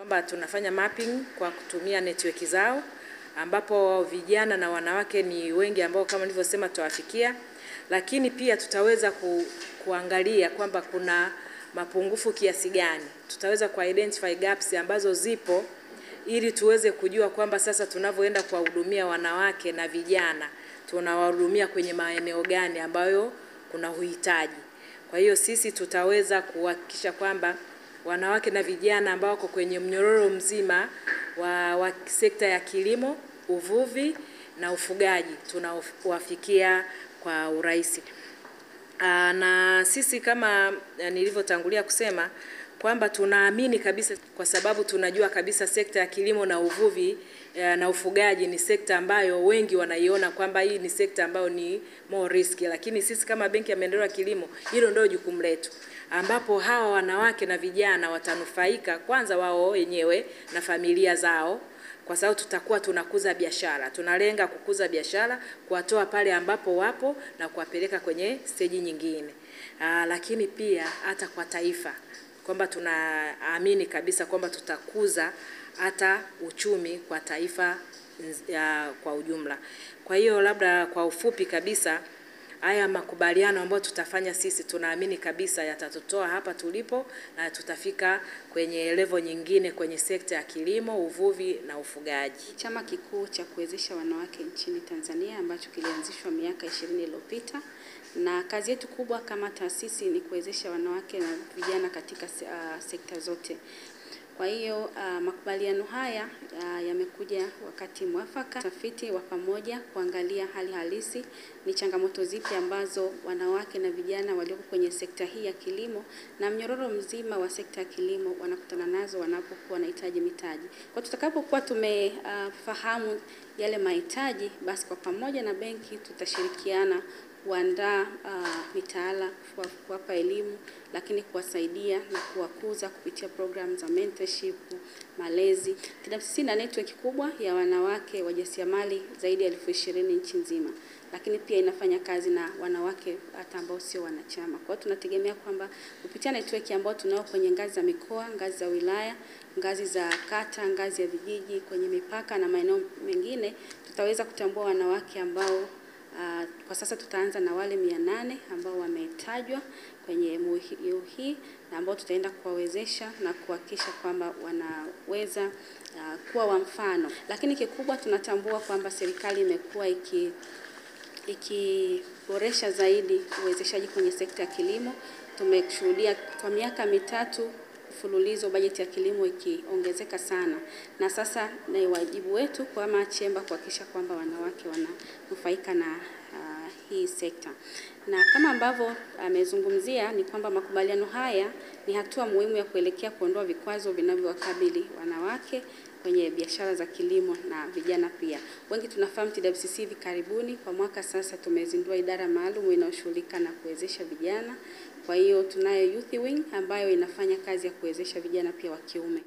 kwamba tunafanya mapping kwa kutumia network zao, ambapo vijana na wanawake ni wengi ambao kama nilivyosema tutawafikia, lakini pia tutaweza kuangalia kwamba kuna mapungufu kiasi gani. Tutaweza identify gaps ambazo zipo ili tuweze kujua kwamba sasa tunavyoenda kuwahudumia wanawake na vijana tunawahudumia kwenye maeneo gani ambayo kuna uhitaji. Kwa hiyo sisi tutaweza kuhakikisha kwamba wanawake na vijana ambao wako kwenye mnyororo mzima wa sekta ya kilimo, uvuvi na ufugaji tunawafikia kwa urahisi. Na sisi kama nilivyotangulia kusema kwamba tunaamini kabisa, kwa sababu tunajua kabisa sekta ya kilimo na uvuvi na ufugaji ni sekta ambayo wengi wanaiona kwamba hii ni sekta ambayo ni more risky, lakini sisi kama Benki ya Maendeleo ya Kilimo hilo ndio jukumu letu, ambapo hawa wanawake na vijana watanufaika kwanza wao wenyewe na familia zao, kwa sababu tutakuwa tunakuza biashara. Tunalenga kukuza biashara, kuwatoa pale ambapo wapo na kuwapeleka kwenye stage nyingine. Lakini pia hata kwa taifa, kwamba tunaamini kabisa kwamba tutakuza hata uchumi kwa taifa kwa ujumla. Kwa hiyo labda kwa ufupi kabisa, haya makubaliano ambayo tutafanya sisi tunaamini kabisa yatatutoa hapa tulipo na tutafika kwenye level nyingine kwenye sekta ya kilimo, uvuvi na ufugaji. Chama kikuu cha kuwezesha wanawake nchini Tanzania ambacho kilianzishwa miaka 20 iliyopita, na kazi yetu kubwa kama taasisi ni kuwezesha wanawake na vijana katika sekta zote. Kwa hiyo makubaliano haya yamekuja wakati mwafaka, tafiti wa pamoja kuangalia hali halisi, ni changamoto zipi ambazo wanawake na vijana walioko kwenye sekta hii ya kilimo na mnyororo mzima wa sekta ya kilimo wanakutana nazo wanapokuwa wanahitaji mitaji. Kwa tutakapokuwa tumefahamu yale mahitaji, basi kwa pamoja na benki tutashirikiana kuandaa mitaala, kuwapa elimu, lakini kuwasaidia na kuwakuza kupitia program za mentorship, malezi. TWCC na network kubwa ya wanawake wajasiriamali zaidi ya 20,000 nchi nzima, lakini pia inafanya kazi na wanawake hata ambao sio wanachama. Kwa hiyo tunategemea kwamba kupitia network ambao tunao kwenye ngazi za mikoa, ngazi za wilaya, ngazi za kata, ngazi ya vijiji, kwenye mipaka na maeneo mengine, tutaweza kutambua wanawake ambao kwa sasa tutaanza na wale 800 ambao wametajwa kwenye MOU hii, na ambao tutaenda kuwawezesha na kuhakikisha kwamba wanaweza kuwa wa mfano. Lakini kikubwa tunatambua kwamba serikali imekuwa ikiboresha zaidi uwezeshaji kwenye sekta ya kilimo. Tumeshuhudia kwa miaka 3 mfululizo bajeti ya kilimo ikiongezeka sana, na sasa ni wajibu wetu kama chemba kuhakikisha kwamba wanawake wananufaika na hii sekta. Na kama ambavyo amezungumzia ni kwamba makubaliano haya ni hatua muhimu ya kuelekea kuondoa vikwazo vinavyowakabili wanawake kwenye biashara za kilimo na vijana pia. Wengi tunafahamu TWCC hivi karibuni kwa mwaka sasa tumezindua idara maalum inayoshughulika na kuwezesha vijana. Kwa hiyo tunayo Youth Wing ambayo inafanya kazi ya kuwezesha vijana pia wa kiume.